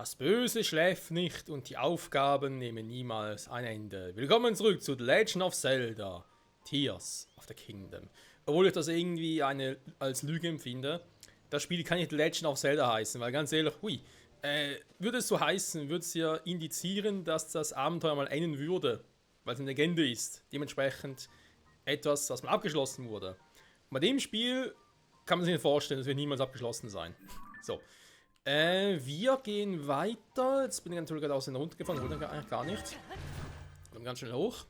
Das Böse schläft nicht und die Aufgaben nehmen niemals ein Ende. Willkommen zurück zu The Legend of Zelda, Tears of the Kingdom. Obwohl ich das irgendwie als Lüge empfinde. Das Spiel kann nicht The Legend of Zelda heißen, weil ganz ehrlich, würde es so heißen, würde es ja indizieren, dass das Abenteuer mal enden würde, weil es eine Legende ist. Dementsprechend etwas, das mal abgeschlossen wurde. Und bei dem Spiel kann man sich nicht vorstellen, das wird niemals abgeschlossen sein. So. Wir gehen weiter. Jetzt bin ich natürlich gerade aus den Runde gefahren, wollte eigentlich gar nicht. Dann ganz schnell hoch.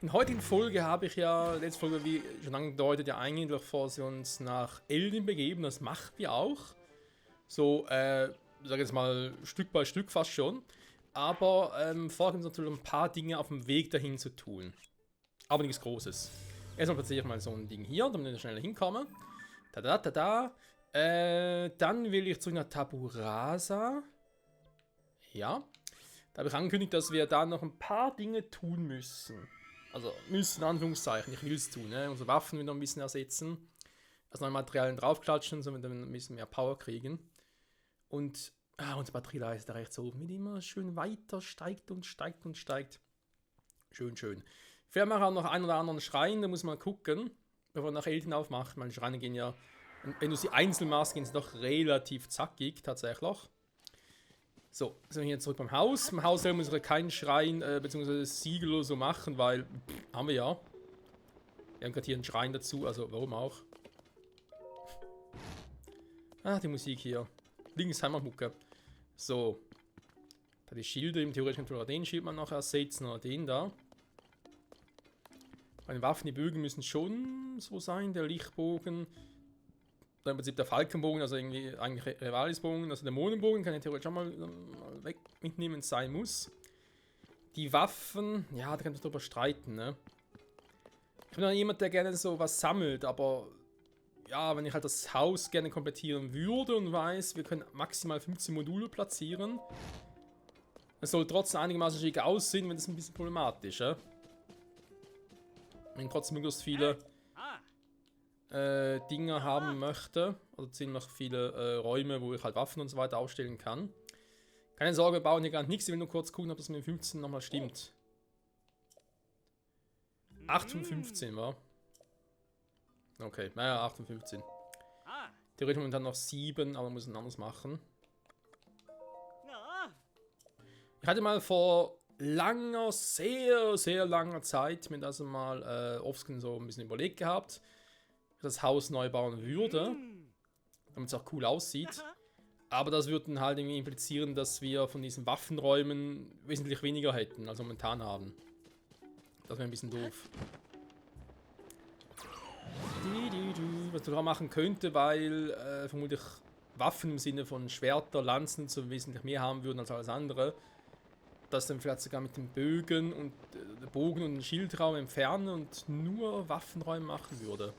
In der heutigen Folge habe ich ja, letzte Folge wie schon angedeutet, ja eigentlich bevor wir uns nach Eldin begeben. Das machen wir auch. So, sag jetzt mal Stück bei Stück fast schon. Aber vorher gibt es natürlich ein paar Dinge auf dem Weg dahin zu tun. Aber nichts Großes. Erstmal platziere ich mal so ein Ding hier, damit ich schneller hinkomme. Dann will ich zurück nach Taburasa. Ja. Da habe ich angekündigt, dass wir da noch ein paar Dinge tun müssen. Also müssen, in Anführungszeichen. Ich will es tun. Ne? Unsere Waffen wieder ein bisschen ersetzen. Also neue Materialien draufklatschen, damit wir ein bisschen mehr Power kriegen. Und unsere Batterieleiste da rechts oben, wie immer schön weiter steigt und steigt und steigt. Schön, schön. Vielleicht machen wir auch noch einen oder anderen Schrein, da muss man gucken, bevor wir nach Eldin aufmachen. Meine Schreine gehen ja, wenn du sie einzeln machst, gehen sie doch relativ zackig, tatsächlich. So, sind wir hier zurück beim Haus. Im Haus selber müssen wir keinen Schrein bzw. Siegel oder so machen, weil haben wir ja. Wir haben gerade hier einen Schrein dazu, also warum auch. Die Musik hier. Links Heimatmucke. So. Da die Schilde, im theoretischen Fall den Schild man noch ersetzen oder den da. Bei den Waffen, die Bögen müssen schon so sein, der Lichtbogen. Dann im Prinzip der Falkenbogen, also irgendwie eigentlich Rivalisbogen, also der Dämonenbogen kann ich theoretisch auch mal weg mitnehmen, sein muss. Die Waffen, ja, da kann man drüber streiten, ne? Ich bin auch jemand, der gerne so was sammelt, aber ja, wenn ich halt das Haus gerne komplettieren würde und weiß, wir können maximal 15 Module platzieren. Es soll trotzdem einigermaßen schick aussehen, wenn das ein bisschen problematisch, ja? Wenn ich trotzdem möglichst viele Dinge haben möchte, also ziemlich viele Räume, wo ich halt Waffen und so weiter aufstellen kann. Keine Sorge, wir bauen hier gar nichts, ich will nur kurz gucken, ob das mit dem 15 nochmal stimmt. 8 von 15, wa? Okay, naja, 8 von 15. Theoretisch momentan noch 7, aber muss ein anderes machen. Ich hatte mal vor langer, sehr, sehr langer Zeit mir das mal offscreen so ein bisschen überlegt gehabt, das Haus neu bauen würde, damit es auch cool aussieht. Aber das würde dann halt irgendwie implizieren, dass wir von diesen Waffenräumen wesentlich weniger hätten, als wir momentan haben. Das wäre ein bisschen doof. Was man auch machen könnte, weil vermutlich Waffen im Sinne von Schwerter, Lanzen so wesentlich mehr haben würden als alles andere. Das dann vielleicht sogar mit dem Bögen und Bogen und Schildraum entfernen und nur Waffenräume machen würde.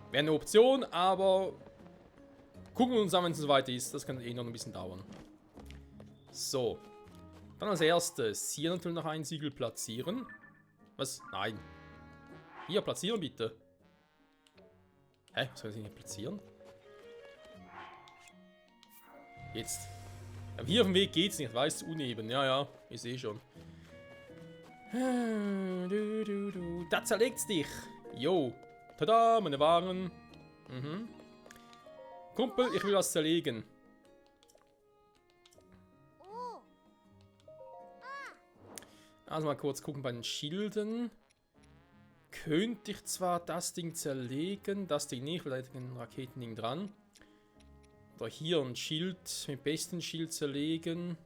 Wäre eine Option, aber gucken wir uns an, wenn es soweit ist. Das kann eh noch ein bisschen dauern. So. Dann als erstes hier natürlich noch ein Siegel platzieren. Was? Nein. Hier, platzieren bitte. Hä? Was soll ich nicht platzieren? Jetzt. Aber hier auf dem Weg geht's nicht, weißt du, uneben. Ja, ja, ich sehe schon. Da zerlegt's dich. Jo. Tada, meine Waren. Kumpel, ich will was zerlegen. Also mal kurz gucken bei den Schilden. Könnte ich zwar das Ding zerlegen, das Ding nicht, weil da ist ein Raketending dran. Oder hier ein Schild, mit besten Schild zerlegen.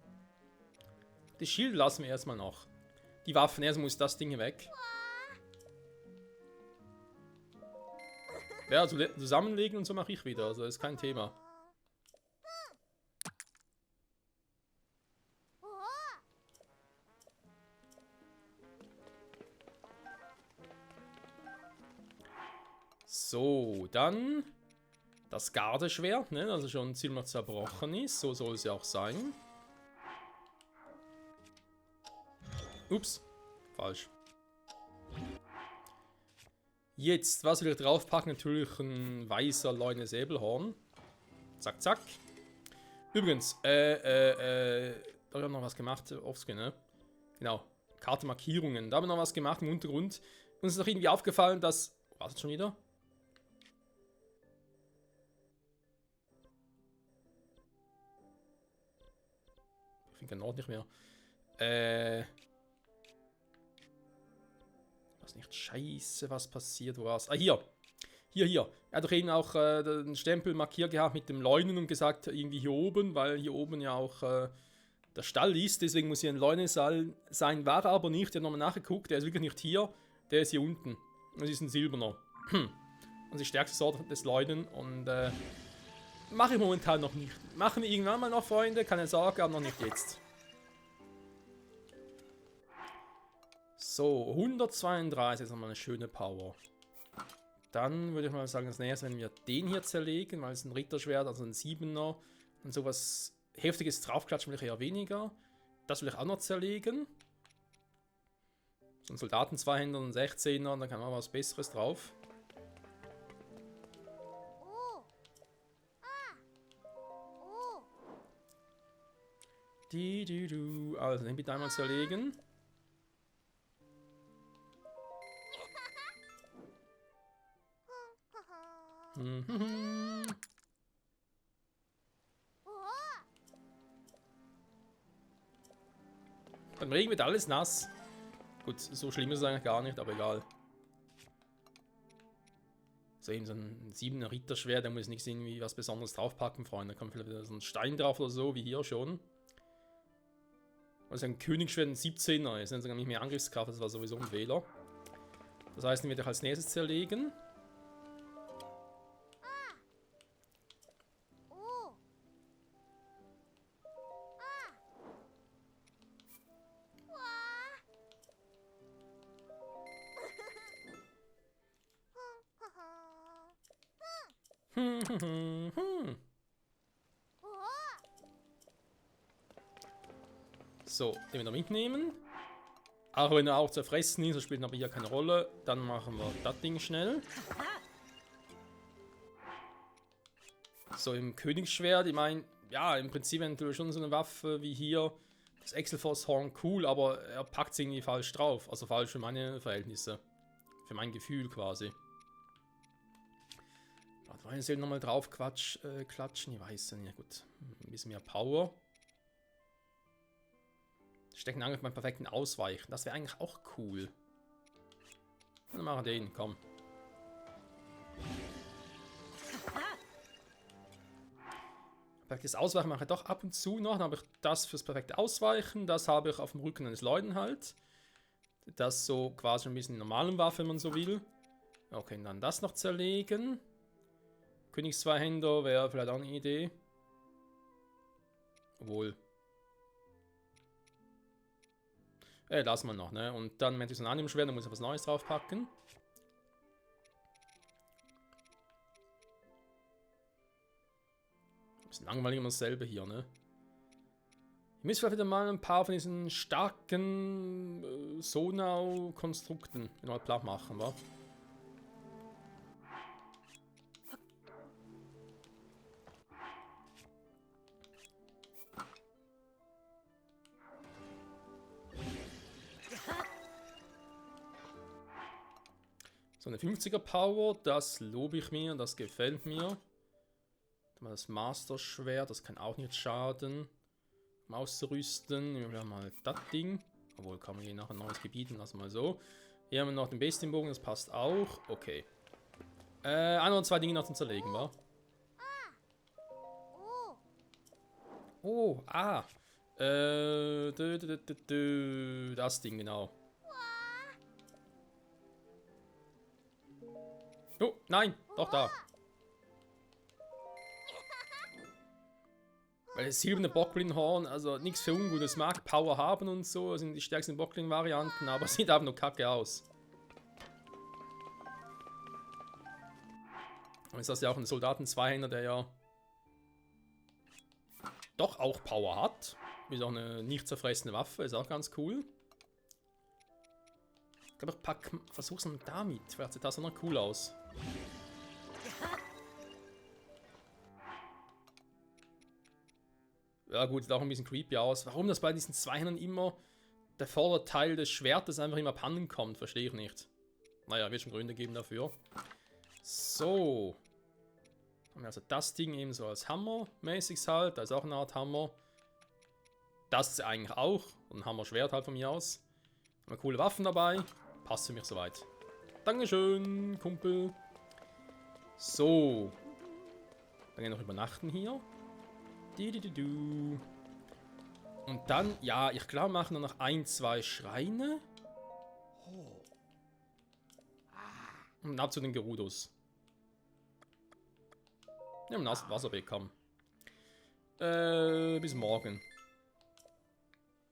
Das Schild lassen wir erstmal noch. Die Waffen, erst muss das Ding weg. Ja, also zusammenlegen und so mache ich wieder, also ist kein Thema. So, dann das Gardeschwert, ne, also schon ziemlich zerbrochen ist, so soll es ja auch sein. Ups, falsch. Jetzt, was will ich draufpacken? Natürlich ein weißer Leune Säbelhorn. Zack, zack. Übrigens, da habe ich noch was gemacht, offscreen, ne? Genau, Kartenmarkierungen. Da haben wir noch was gemacht im Untergrund. Uns ist noch irgendwie aufgefallen, dass... War es schon wieder? Ich finde den Ort nicht mehr. Was nicht? Scheiße, was passiert? Wo war's? Ah, hier. Hier. Er hat doch eben auch den Stempel markiert gehabt mit dem Leunen und gesagt, irgendwie hier oben, weil hier oben ja auch der Stall ist. Deswegen muss hier ein Leunensaal sein. War aber nicht. Ich habe nochmal nachgeguckt. Der ist wirklich nicht hier. Der ist hier unten. Das ist ein silberner. Und die stärkste Sorte des Leunen. Und mache ich momentan noch nicht. Machen wir irgendwann mal noch, Freunde. Keine Sorge, aber noch nicht jetzt. So, 132 ist nochmal eine schöne Power. Dann würde ich mal sagen, als nächstes, wenn wir den hier zerlegen, weil es ein Ritterschwert, also ein 7er und sowas Heftiges draufklatschen will ich eher weniger. Das will ich auch noch zerlegen. So ein Soldaten-Zweihänder, ein 16er, dann kann man was Besseres drauf. Also den bitte einmal zerlegen. Beim Regen wird alles nass. Gut, so schlimm ist es eigentlich gar nicht, aber egal. So eben so ein 7er Ritterschwert, da muss nichts irgendwie was Besonderes draufpacken, Freunde. Da kommt vielleicht wieder so ein Stein drauf oder so, wie hier schon. Also ein Königsschwert, ein 17er, ist dann sogar nicht mehr Angriffskraft, das war sowieso ein Wähler. Das heißt, den werde ich als nächstes zerlegen. So, den wieder mitnehmen. Auch wenn er auch zerfressen ist, das spielt aber hier keine Rolle. Dann machen wir das Ding schnell. So, im Königsschwert, ich meine, ja, im Prinzip natürlich schon so eine Waffe wie hier. Das Excelforce Horn cool, aber er packt es irgendwie falsch drauf. Also falsch für meine Verhältnisse. Für mein Gefühl quasi. Da wollen wir nochmal drauf klatschen. Ich weiß ja nicht. Gut, ein bisschen mehr Power. Stecken Angriff beim perfekten Ausweichen. Das wäre eigentlich auch cool. Dann machen wir den, komm. Perfektes Ausweichen mache ich doch ab und zu noch. Dann habe ich das fürs perfekte Ausweichen. Das habe ich auf dem Rücken eines Leuten halt. Das so quasi ein bisschen normalen Waffe, wenn man so will. Okay, dann das noch zerlegen. Königszweihänder wäre vielleicht auch eine Idee. Obwohl. Lassen wir noch, ne? Und dann, wenn es ein anderes Schwert, dann muss ich was Neues draufpacken. Ist langweilig immer dasselbe hier, ne? Ich müsste vielleicht wieder mal ein paar von diesen starken Sonau-Konstrukten mal platt machen, wa? So eine 50er Power, das lobe ich mir, das gefällt mir. Das Master Schwert, das kann auch nicht schaden. Um auszurüsten, nehmen wir mal das Ding. Obwohl, kann man hier nachher ein neues Gebiet, lassen wir mal so. Hier haben wir noch den Bestienbogen, das passt auch. Okay. Ein oder zwei Dinge noch zum Zerlegen, wa? Oh, das Ding, genau. Oh, nein, doch da. Weil das silberne Bocklinhorn, also nichts für ungut, es mag Power haben und so, das sind die stärksten Bocklin-Varianten, aber sieht einfach nur kacke aus. Und ist das ja auch ein Soldaten-Zweihänder, der ja doch auch Power hat. Ist auch eine nicht zerfressene Waffe, ist auch ganz cool. Ich glaube, ich versuch's mal damit, vielleicht sieht das auch noch cool aus. Ja gut, sieht auch ein bisschen creepy aus. Warum das bei diesen Zweihändern immer der Vorderteil des Schwertes einfach immer abhanden kommt, verstehe ich nicht. Naja, wird schon Gründe geben dafür. So. Haben wir also das Ding eben so als Hammer mäßig halt. Da ist auch eine Art Hammer. Das ist eigentlich auch. Und ein Hammer-Schwert halt von mir aus. Haben wir coole Waffen dabei. Passt für mich soweit. Dankeschön, Kumpel. So. Dann gehen wir noch übernachten hier. Und dann, ja, ich glaube, machen wir noch 1, 2 Schreine. Und ab zu den Gerudos. Ja, ein Wasser bekommen. Bis morgen.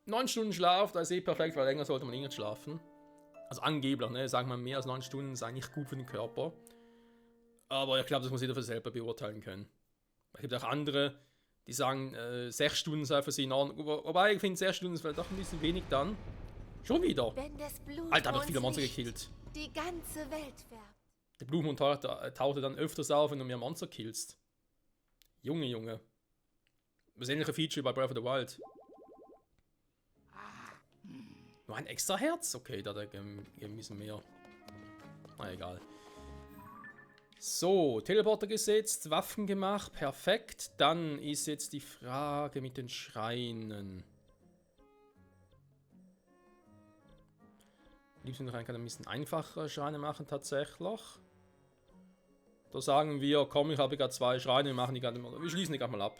9 Stunden Schlaf, da ist eh perfekt, weil länger sollte man nicht schlafen. Also angeblich, ne? Sagen wir, mehr als 9 Stunden sei nicht gut für den Körper. Aber ich glaube, das muss jeder für sich selber beurteilen können. Es gibt auch andere, die sagen, 6 Stunden sei für sie in Ordnung. Wobei, ich finde 6 Stunden ist vielleicht doch ein bisschen wenig dann. Schon wieder. Wenn des Alter, hab ich viele Monster gekillt. Die ganze Welt färbt. Der Blumenhund tauchte dann öfters auf, wenn du mehr Monster killst. Junge, Junge. Das ähnliche Feature bei Breath of the Wild. Nur ein extra Herz? Okay, da hat er ein bisschen mehr. Na egal. So, Teleporter gesetzt, Waffen gemacht, perfekt. Dann ist jetzt die Frage mit den Schreinen. Liebsten rein kann ein bisschen einfacher Schreine machen tatsächlich. Da sagen wir, komm, ich habe gerade 2 Schreine, wir schließen die gerade mal ab.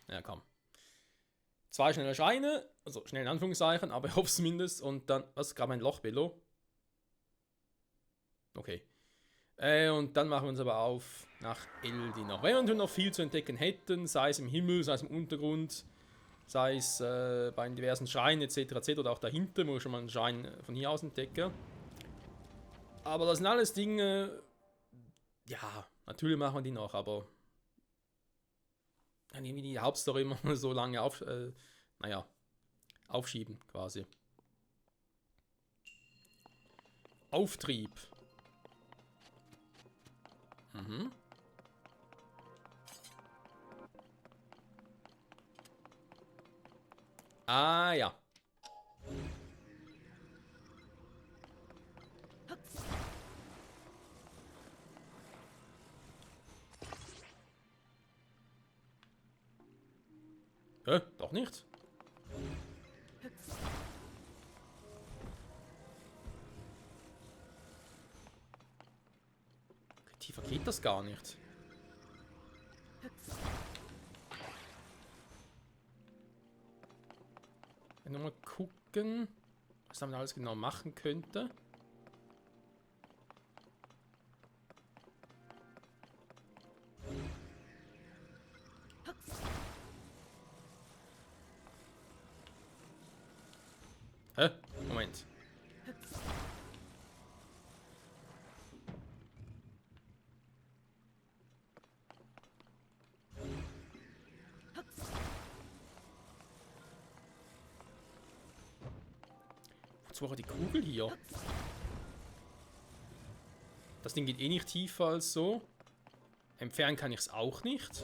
Ja, komm. 2 schnelle Schreine, also schnell in Anführungszeichen, aber ich hoffe es zumindest. Und dann, was, gerade mein Loch, Bello? Okay. Und dann machen wir uns aber auf nach Eldinor. Wenn wir noch viel zu entdecken hätten, sei es im Himmel, sei es im Untergrund, sei es bei diversen Schreinen etc. oder auch dahinter, wo ich schon mal einen Schrein von hier aus entdecke. Aber das sind alles Dinge, ja, natürlich machen wir die noch, aber dann irgendwie die Hauptstory immer so lange aufschieben quasi. Auftrieb. Mhm. Ah ja. Doch nicht. Okay, tiefer geht das gar nicht. Mal gucken, was man alles genau machen könnte. Moment. Wozu war die Kugel hier? Das Ding geht eh nicht tiefer als so. Entfernen kann ich es auch nicht.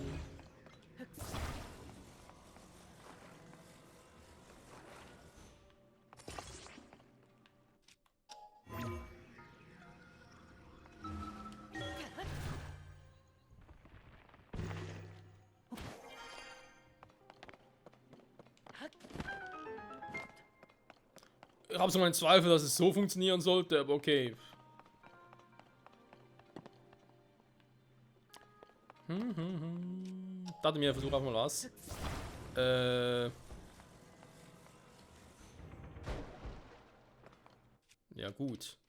Ich habe so meinen Zweifel, dass es so funktionieren sollte, aber okay. Dachte mir, versuch einfach mal was. Ja, gut.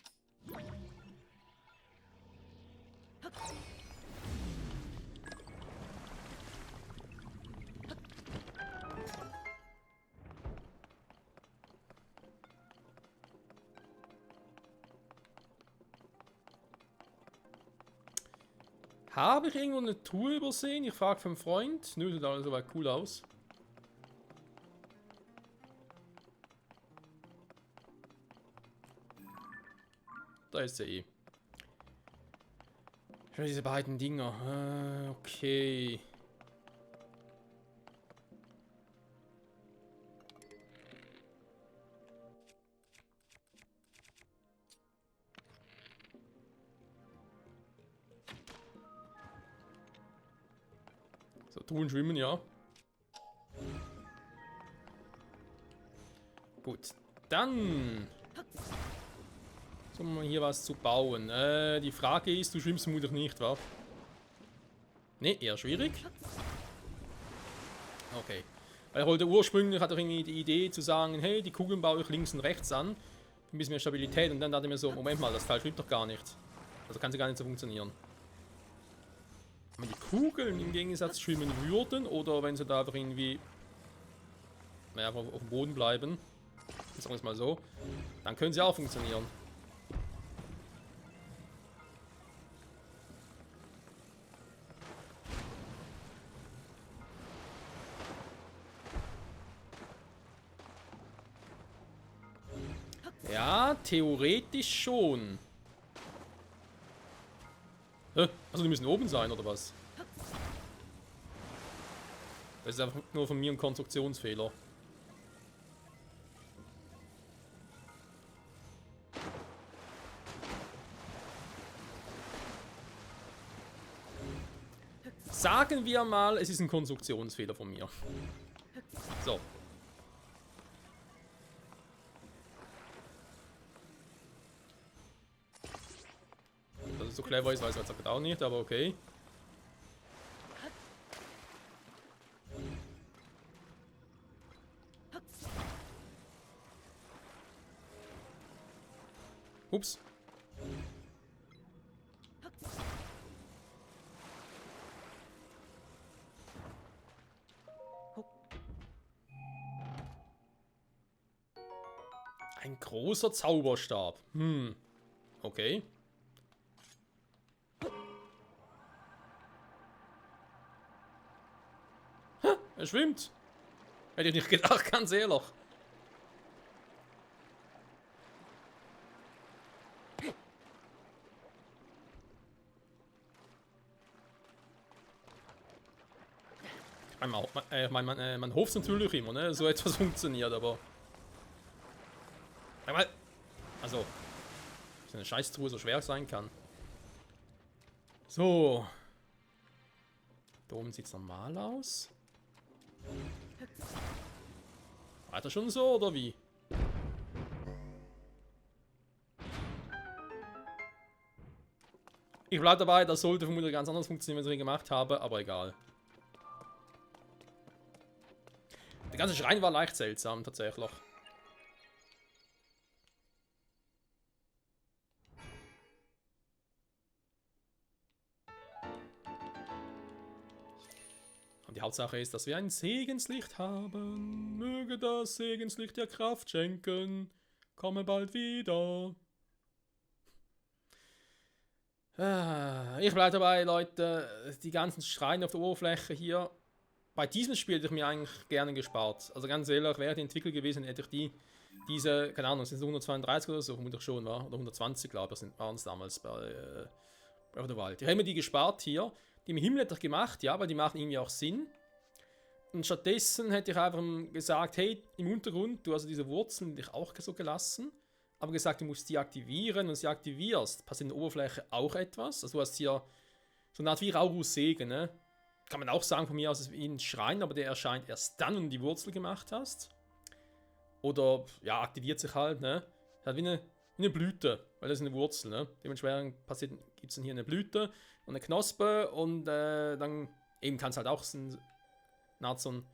Habe ich irgendwo eine Truhe übersehen? Ich frage für einen Freund. Nö, sieht alles soweit cool aus. Da ist er eh. Schon diese beiden Dinger. Okay. So, tun schwimmen, ja. Gut, dann sollen wir hier was zu bauen. Die Frage ist, du schwimmst vermutlich nicht, wa? Ne, eher schwierig. Okay. Weil heute ursprünglich hat er irgendwie die Idee zu sagen, hey, die Kugeln baue ich links und rechts an. Ein bisschen mehr Stabilität. Und dann dachte ich mir so, Moment mal, das Teil schwimmt doch gar nicht. Also kann sie gar nicht so funktionieren. Wenn die Kugeln im Gegensatz schwimmen würden, oder wenn sie da einfach irgendwie einfach auf dem Boden bleiben, sagen wir es mal so, dann können sie auch funktionieren. Ja, theoretisch schon. Hä? Also die müssen oben sein, oder was? Das ist einfach nur von mir ein Konstruktionsfehler. Sagen wir mal, es ist ein Konstruktionsfehler von mir. So. Dass es so clever ist, weiß ich jetzt auch nicht, aber okay. Ups. Ein großer Zauberstab. Okay. Er schwimmt. Hätte ich nicht gedacht, ganz ehrlich. Man hofft es natürlich immer, ne? So etwas funktioniert, aber. Also, dass eine Scheißtruhe so schwer sein kann. So. Da oben sieht es normal aus. Weiter schon so, oder wie? Ich bleibe dabei, das sollte vermutlich ganz anders funktionieren, wenn ich es gemacht habe, aber egal. Der ganze Schrein war leicht seltsam, tatsächlich. Und die Hauptsache ist, dass wir ein Segenslicht haben. Möge das Segenslicht dir Kraft schenken. Komme bald wieder. Ich bleibe dabei, Leute. Die ganzen Schreine auf der Oberfläche hier. Bei diesem Spiel hätte ich mir eigentlich gerne gespart. Also ganz ehrlich, wäre die Entwickler gewesen, hätte ich diese, keine Ahnung, sind es 132 oder so, vermutlich schon, war? Oder 120, glaube ich, waren es damals bei Breath of the Wild. Die haben mir die gespart hier. Die im Himmel hätte ich gemacht, ja, weil die machen irgendwie auch Sinn. Und stattdessen hätte ich einfach gesagt, hey, im Untergrund, du hast diese Wurzeln dich auch so gelassen, aber gesagt, du musst die aktivieren und sie aktivierst, passiert in der Oberfläche auch etwas. Also du hast hier so eine Art wie Raurus-Segen, ne? Kann man auch sagen von mir aus, es ist wie ein Schrein, aber der erscheint erst dann, wenn du die Wurzel gemacht hast. Oder, ja, aktiviert sich halt, ne? Halt wie eine Blüte, weil das ist eine Wurzel, ne? Dementsprechend gibt es dann hier eine Blüte und eine Knospe und dann eben kann es halt auch so ein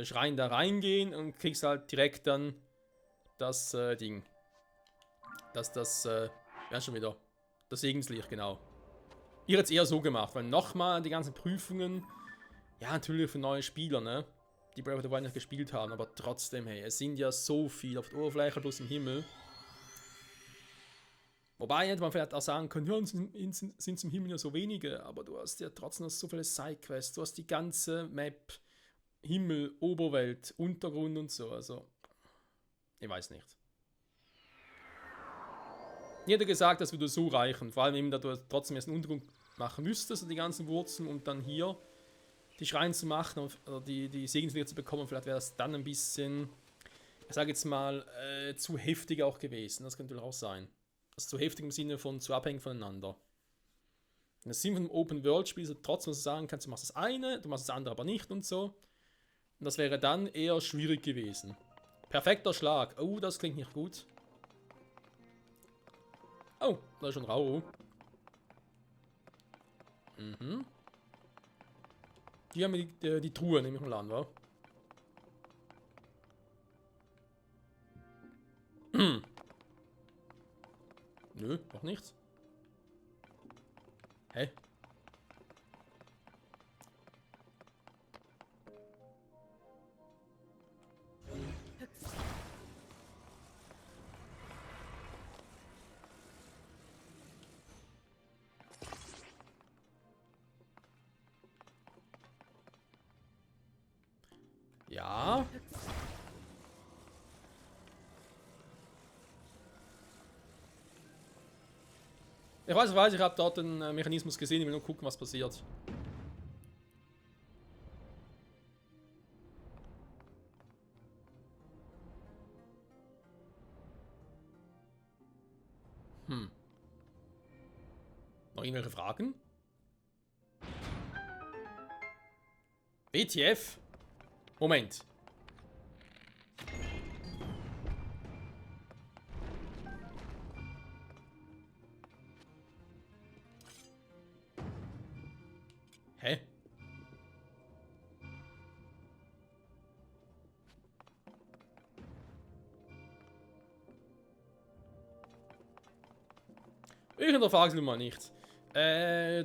Schrein da reingehen und kriegst halt direkt dann das Ding. Ja schon wieder, das Segenslicht, genau. Ich hätte es eher so gemacht, weil nochmal die ganzen Prüfungen, ja natürlich für neue Spieler, ne? Die Breath of the Wild nicht gespielt haben, aber trotzdem, hey, es sind ja so viel auf der Oberfläche plus im Himmel. Wobei hätte man vielleicht auch sagen können, ja, sind es im Himmel ja so wenige, aber du hast ja trotzdem noch so viele Sidequests, du hast die ganze Map, Himmel, Oberwelt, Untergrund und so, also, ich weiß nicht. Jeder gesagt, das würde so reichen. Vor allem eben, da du trotzdem erst einen Untergrund machen müsstest und die ganzen Wurzeln und dann hier die Schreine zu machen und die Segenslieder zu bekommen. Vielleicht wäre das dann ein bisschen, ich sage jetzt mal, zu heftig auch gewesen. Das könnte auch sein. Also zu heftig im Sinne von zu abhängig voneinander. Und das Sinn von einem Open-World-Spiel ist trotzdem, dass du sagen kannst, du machst das eine, du machst das andere aber nicht und so. Und das wäre dann eher schwierig gewesen. Perfekter Schlag. Oh, das klingt nicht gut. Oh, da ist schon Rau. Mhm. Die haben die Truhe, nehme ich mal an, wa? Nö, noch nichts. Hä? Ja. Ich weiß, ich habe dort einen Mechanismus gesehen, ich will nur gucken, was passiert. Noch irgendwelche Fragen? WTF? Moment. Hä? Ich hinterfrage es nun mal nicht.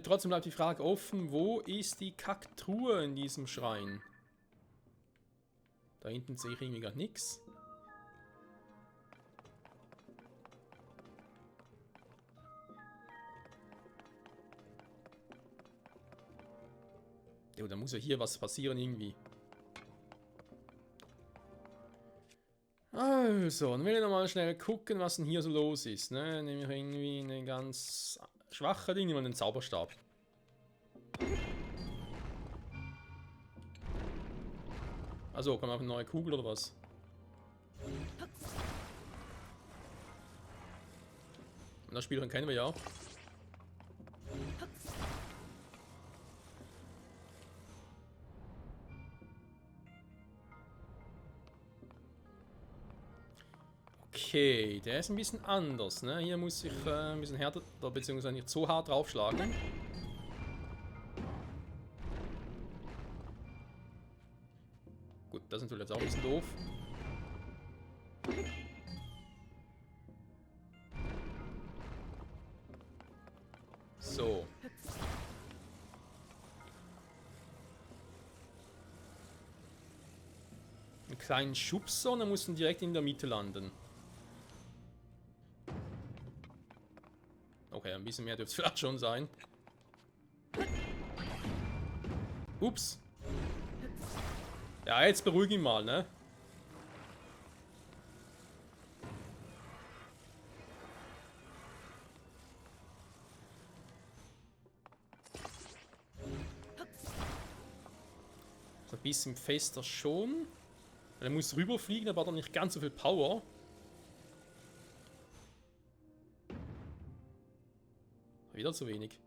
Trotzdem bleibt die Frage offen, wo ist die Kacktruhe in diesem Schrein? Da hinten sehe ich irgendwie gar nichts. Jo, da muss ja hier was passieren irgendwie. Also, dann will ich nochmal schnell gucken, was denn hier so los ist. Ne? Nämlich irgendwie eine ganz schwache Ding, nehmen wir den Zauberstab. Also, kommen wir auf eine neue Kugel oder was? Und das Spiel kennen wir ja. Okay, der ist ein bisschen anders, ne? Hier muss ich ein bisschen härter, beziehungsweise nicht so hart draufschlagen. Gut, das ist natürlich jetzt auch ein bisschen doof. So. Einen kleinen Schubser und dann muss dann direkt in der Mitte landen. Okay, ein bisschen mehr dürfte es vielleicht schon sein. Ups. Ja, jetzt beruhig ihn mal, ne? So ein bisschen fester schon. Er muss rüberfliegen, aber hat er nicht ganz so viel Power. Wieder zu wenig.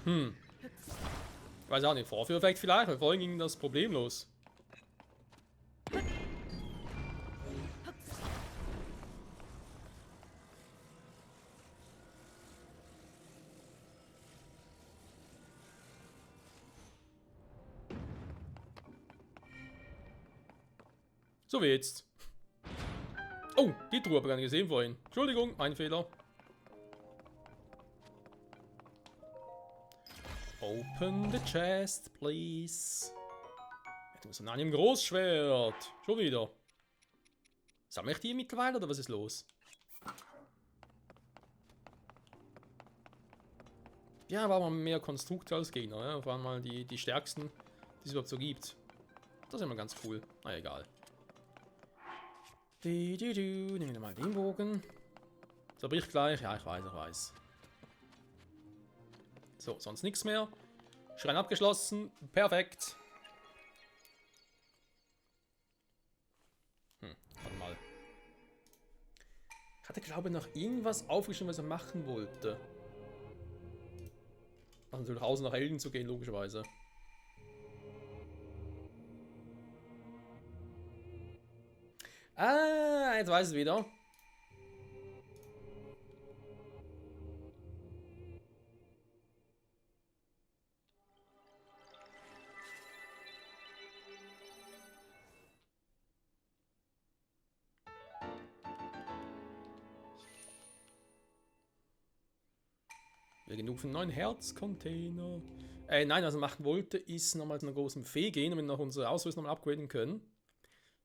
Ich weiß auch nicht, Vorführeffekt vielleicht, weil vorhin ging das problemlos. So wie jetzt. Oh, die Truhe habe ich gar nicht gesehen vorhin. Entschuldigung, mein Fehler. Open the chest, please. Du musst an einem Großschwert. Schon wieder. Sammle ich die mittlerweile oder was ist los? Ja, aber mal mehr Konstrukte als Gegner. Ja? Vor allem mal die stärksten, die es überhaupt so gibt. Das ist immer ganz cool. Na egal. Nehmen wir mal den Bogen. So, bricht gleich. Ja, ich weiß. So, sonst nichts mehr. Schrein abgeschlossen. Perfekt. Warte mal. Ich hatte, glaube ich, noch irgendwas aufgeschrieben, was er machen wollte. Also natürlich außen nach Elden zu gehen, logischerweise. Ah, jetzt weiß ich es wieder. Ja, genug für einen neuen Herzcontainer. Nein, was er machen wollte, ist nochmal zu einer großen Fee gehen, damit wir noch unsere Ausrüstung nochmal upgraden können.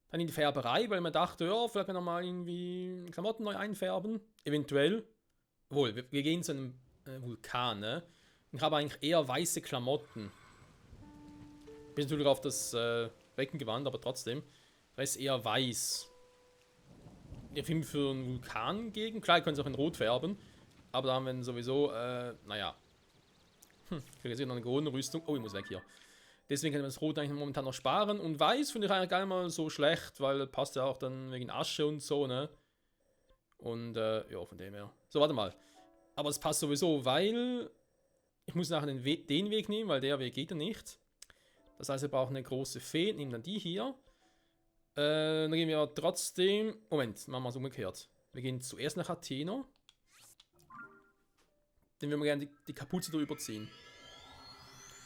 Dann in die Färberei, weil man dachte, ja, vielleicht können wir nochmal irgendwie Klamotten neu einfärben. Eventuell. Obwohl, wir gehen zu einem Vulkan, ne? Ich habe eigentlich eher weiße Klamotten. Bin natürlich auf das Becken gewandt, aber trotzdem. Da ist eher weiß. Ich finde für einen Vulkan gegen. Klar, können sie auch in Rot färben. Aber da haben wir sowieso, naja. Ich kriege jetzt hier noch eine Kronenrüstung. Oh, ich muss weg hier. Deswegen kann man das Rot eigentlich momentan noch sparen. Und Weiß finde ich eigentlich gar nicht mal so schlecht, weil passt ja auch dann wegen Asche und so, ne? Und, ja, von dem her. So, warte mal. Aber es passt sowieso, weil ich muss nachher den Weg nehmen, weil der Weg geht ja nicht. Das heißt, wir brauchen eine große Fee. Nehmen dann die hier. Dann gehen wir trotzdem... Moment, machen wir es umgekehrt. Wir gehen zuerst nach Athena. Dann würden wir gerne die Kapuze drüber ziehen.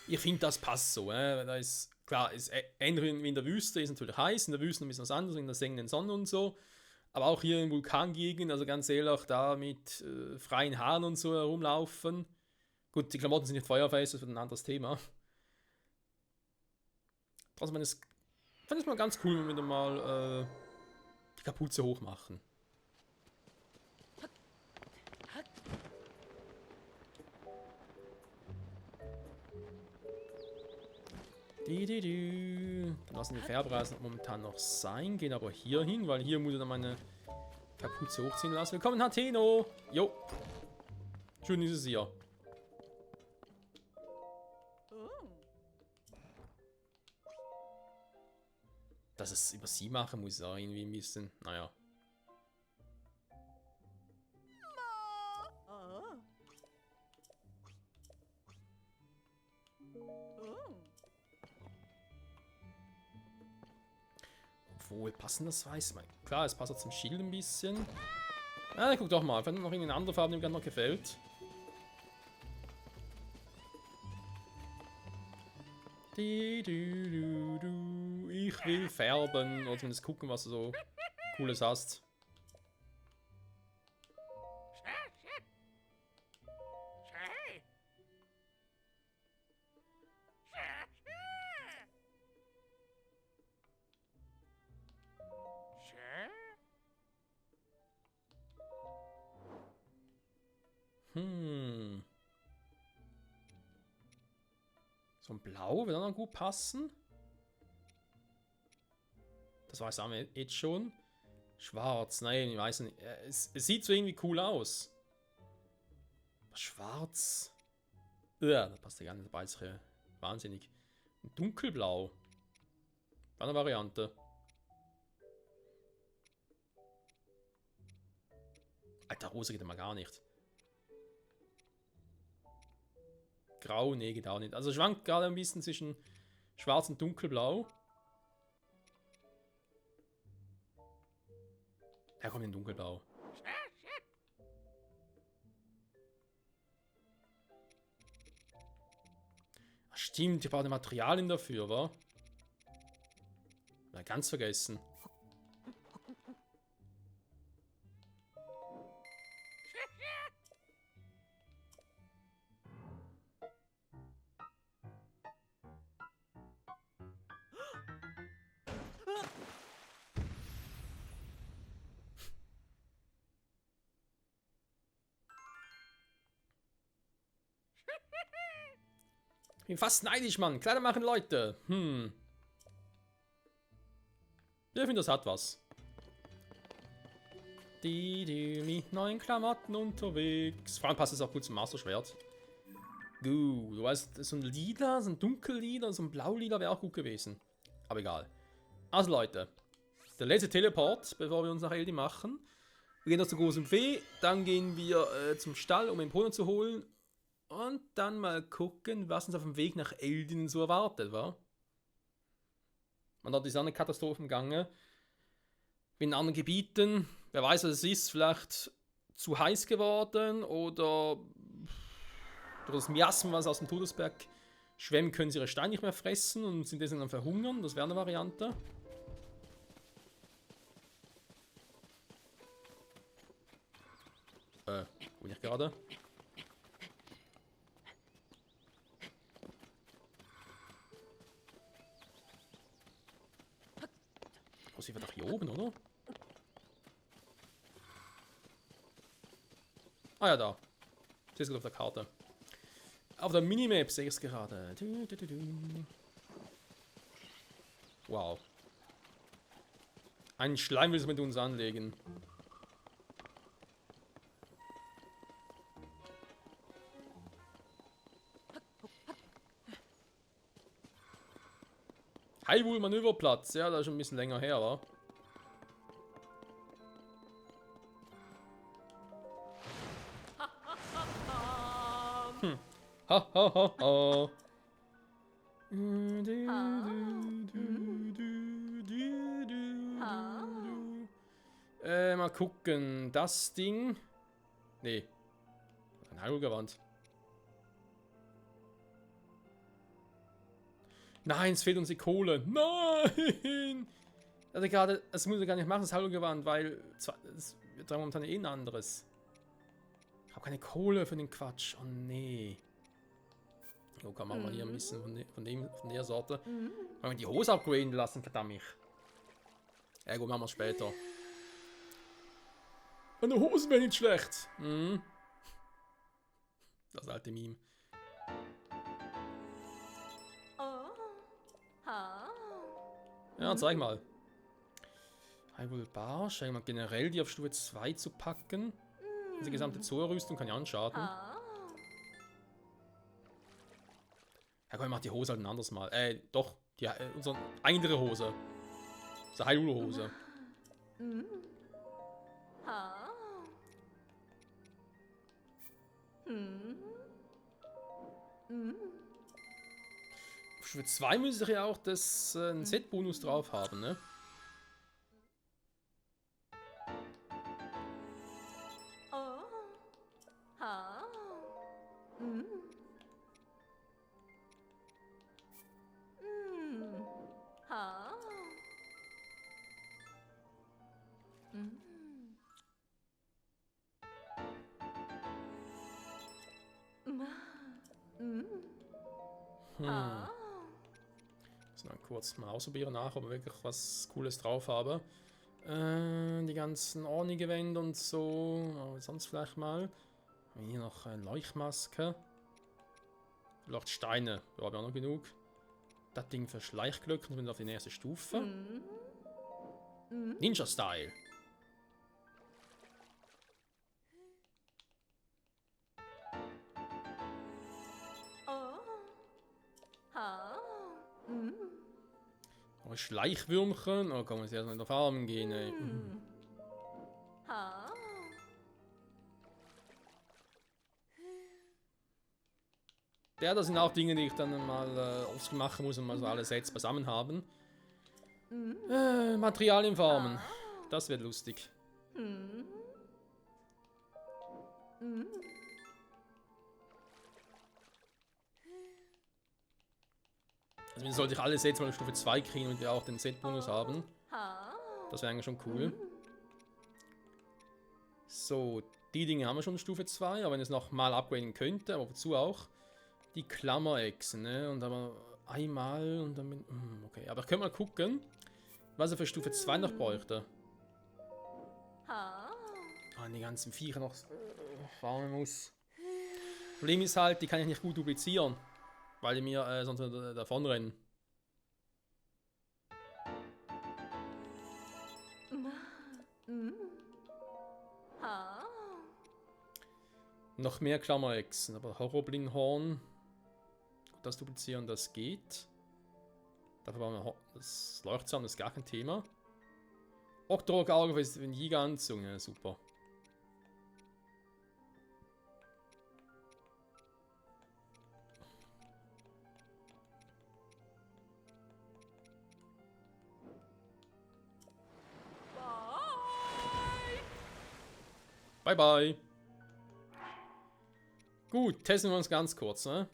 Ich finde, das passt so. Da ist, klar, ist ähnlich wie in der Wüste, ist natürlich heiß. In der Wüste ein bisschen was anderes, in der sengenden Sonne und so. Aber auch hier in Vulkangegend, also ganz ehrlich, da mit freien Haaren und so herumlaufen. Gut, die Klamotten sind nicht feuerfest, das wird ein anderes Thema. Trotzdem fand ich mal ganz cool, wenn wir mal die Kapuze hochmachen. Dann lassen die Färbereisen momentan noch sein, gehen aber hier hin, weil hier muss ich dann meine Kapuze hochziehen lassen. Willkommen, Hateno! Jo! Schön ist es hier. Dass es über sie machen muss, auch irgendwie ein bisschen, naja. Obwohl, passen das Weiß? Klar, es passt auch zum Schild ein bisschen. Ah, guck doch mal, wenn noch irgendeine andere Farbe, die mir gerade noch gefällt. Ich will färben. Oder zumindest gucken, was du so Cooles hast. So ein Blau würde auch noch gut passen. Das weiß auch jetzt schon. Schwarz, nein, ich weiß nicht. Es sieht so irgendwie cool aus. Aber schwarz. Ja, da passt ja gar nicht dabei. Ist ja wahnsinnig. Ein dunkelblau. Eine Variante. Alter, rosa geht immer gar nicht. Grau, nee, geht auch nicht. Also schwankt gerade ein bisschen zwischen schwarz und dunkelblau. Ja, komm, in dunkelblau. Ach, stimmt, ich brauche Materialien dafür, wa? Na, ganz vergessen. Ich bin fast neidisch, Mann. Kleider machen, Leute. Ich finde, das hat was. Die mit neuen Klamotten unterwegs. Vor allem passt es auch gut zum Master-Schwert. Gut, du weißt, so ein Lila, so ein Dunkellila, so ein Blaulila wäre auch gut gewesen. Aber egal. Also Leute, der letzte Teleport, bevor wir uns nach Eldin machen. Wir gehen noch zur großen Fee, dann gehen wir zum Stall, um Empoleon zu holen. Und dann mal gucken, was uns auf dem Weg nach Eldin so erwartet, wa? Man hat diese andere Katastrophe im Gange. In anderen Gebieten, wer weiß, was es ist, vielleicht zu heiß geworden oder durch das Miasma, was aus dem Todesberg schwemmen, können sie ihre Steine nicht mehr fressen und sind deswegen am Verhungern. Das wäre eine Variante. Wo bin ich gerade? Oh, sie war doch hier oben, oder? Ah ja, da. Sie ist gerade auf der Karte. Auf der Minimap sehe ich es gerade. Wow. Einen Schleim will es mit uns anlegen. Hyrule Manöverplatz. Ja, das ist schon ein bisschen länger her, wa? Ha ha ha ha. Mal gucken. Das Ding. Nee. Ein Hyrule-Gewand. Nein, es fehlt uns die Kohle. Nein! Also gerade, das muss ich gar nicht machen, das Hyrule-Gewand, weil wir tragen momentan eh ein anderes. Ich habe keine Kohle für den Quatsch. Oh nee. Jo, kann man mal hier ein bisschen von der Sorte. Wollen wir die Hose upgraden lassen, verdammt mich. Ja gut, machen wir es später. Eine Hose wäre nicht schlecht. Das alte Meme. Ja, zeig mal. Hyrule Bar, scheint mal generell die auf Stufe 2 zu packen. Diese gesamte Zoe-Rüstung kann ja anschaden. Ja komm, ich mach die Hose halt ein anderes Mal. Doch, unsere andere Hose. Unsere Hyrule-Hose. Auf Stufe 2 müsste ich ja auch einen Set-Bonus drauf haben, ne? So, dann kurz mal ausprobieren nach, ob ich wirklich was Cooles drauf habe. Die ganzen Orni-Gewände und so. Aber sonst vielleicht mal. Hier noch eine Leuchtmaske. Leuchtsteine. Da haben wir auch noch genug. Das Ding für Schleichglück. Und wir sind auf die nächste Stufe. Ninja-Style. Oh, Schleichwürmchen. Oh, kann man jetzt erstmal in der Farm gehen, ey. Ja, das sind auch Dinge, die ich dann mal oft machen muss und mal so alle Sets beisammen haben. Materialien farmen. Das wird lustig. Also sollte ich alle Sets mal auf Stufe 2 kriegen und wir auch den Set-Bonus haben. Das wäre eigentlich schon cool. So, die Dinge haben wir schon in Stufe 2, aber wenn es noch mal upgraden könnte, aber wozu auch? Die Klammerechsen, ne? Und aber einmal und dann... okay, aber ich könnte mal gucken, was er für Stufe 2 noch bräuchte. Die ganzen Viecher noch farmen muss. Problem ist halt, die kann ich nicht gut duplizieren, weil die mir sonst davon rennen. Noch mehr Klammerechsen, aber Horroblinghorn, das duplizieren, das geht. Dafür brauchen wir das Leuchtsamen, das ist gar kein Thema. Oktrog-Auge für den Gigantzung, ja super. Bye bye. Gut, testen wir uns ganz kurz, ne?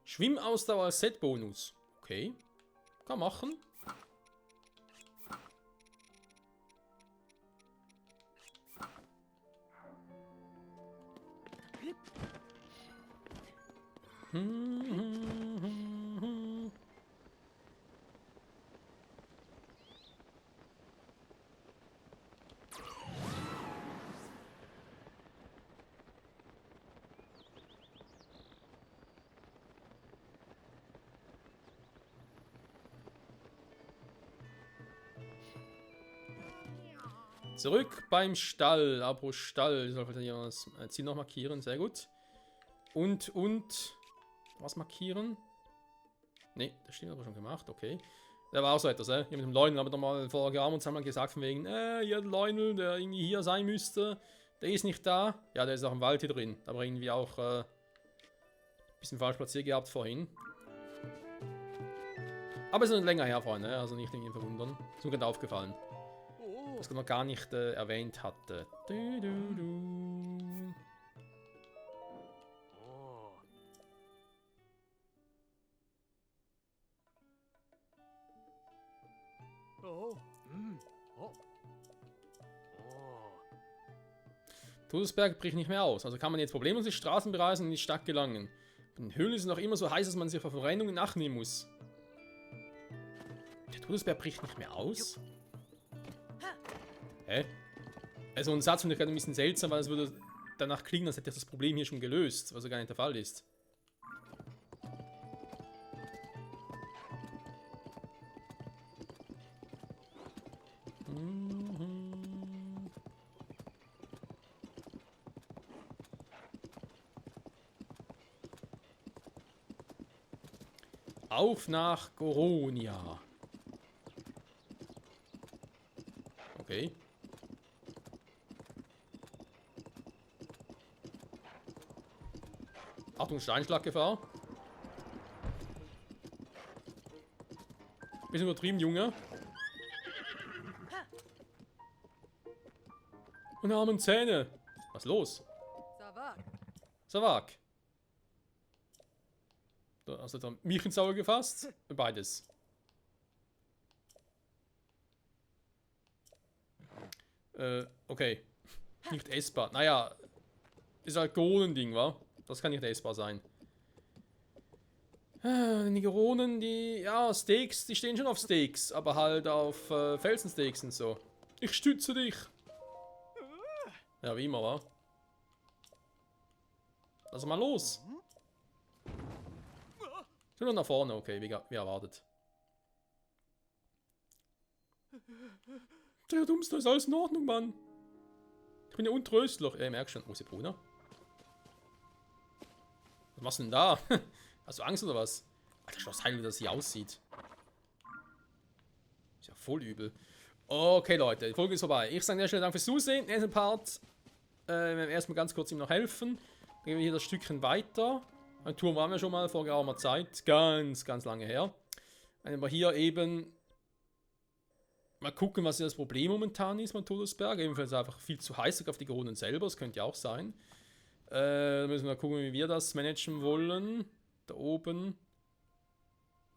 Schwimmausdauer als Set-Bonus. Okay. Kann machen. Zurück beim Stall. Apropos Stall. Ich soll vielleicht hier das Ziel noch markieren. Sehr gut. Und. Was markieren? Ne, das stimmt, aber schon gemacht. Okay. Der war auch so etwas, Hier mit dem Lionel haben wir doch mal vor Geraumer haben wir gesagt, von wegen, ja, der Lionel, der irgendwie hier sein müsste, der ist nicht da. Ja, der ist auch im Wald hier drin. Aber irgendwie auch ein bisschen falsch platziert gehabt vorhin. Aber es ist noch länger her, Freunde, also nicht irgendwie verwundern. Ist mir gerade aufgefallen. Was ich noch gar nicht erwähnt hatte. Todesberg bricht nicht mehr aus, also kann man jetzt problemlos die Straßen bereisen und in die Stadt gelangen. In den Höhlen ist es noch immer so heiß, dass man sich vor Verbrennungen nachnehmen muss. Der Todesberg bricht nicht mehr aus? Hä? Also ein Satz finde ich gerade ein bisschen seltsam, weil es würde danach klingen, als hätte das Problem hier schon gelöst, was ja gar nicht der Fall ist. Auf nach Goronia. Okay. Achtung, Steinschlaggefahr. Bisschen übertrieben, Junge. Und armen Zähne. Was ist los? Savak. Da hast du da mich ins Auge gefasst? Beides. Okay. Nicht essbar. Naja. Ist halt Goronending, wa? Das kann nicht essbar sein. Die Goronen, die... Ja, Steaks, die stehen schon auf Steaks. Aber halt auf Felsensteaks und so. Ich stütze dich. Ja, wie immer, wa? Lass mal los. Nur nach vorne, okay, wie erwartet. Der Dummste, ist alles in Ordnung, Mann. Ich bin ja untröstlich. Merk schon. Wo ist der Bruder? Was machst du denn da? Hast du Angst oder was? Alter, Schloss Heil, wie das hier aussieht. Ist ja voll übel. Okay, Leute, die Folge ist vorbei. Ich sage an der Stelle Dank fürs Zusehen. Nächsten Part. Erstmal ganz kurz ihm noch helfen. Dann gehen wir hier das Stückchen weiter. Ein Turm waren wir schon mal vor geraumer Zeit. Ganz lange her. Aber hier eben mal gucken, was hier das Problem momentan ist mit Todesberg. Ebenfalls einfach viel zu heiß auf die Goronen selber. Das könnte ja auch sein. Da müssen wir mal gucken, wie wir das managen wollen. Da oben.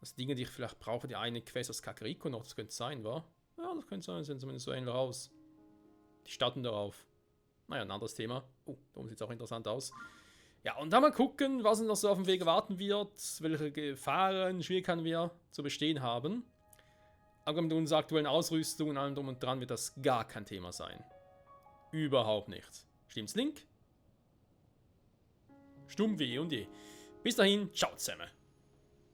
Das Dinge, die ich vielleicht brauche. Die eine Quest aus Kakariko noch. Das könnte sein, wa? Ja, das könnte sein. Sehen zumindest so ähnlich aus. Die starten darauf. Naja, ein anderes Thema. Oh, da oben sieht es auch interessant aus. Ja, und dann mal gucken, was uns noch so auf dem Weg erwarten wird, welche Gefahren, Schwierigkeiten wir zu bestehen haben. Aber mit unserer aktuellen Ausrüstung und allem drum und dran wird das gar kein Thema sein. überhaupt nichts. Stimmt's, Link? Stumm wie eh und je. Bis dahin, ciao zusammen.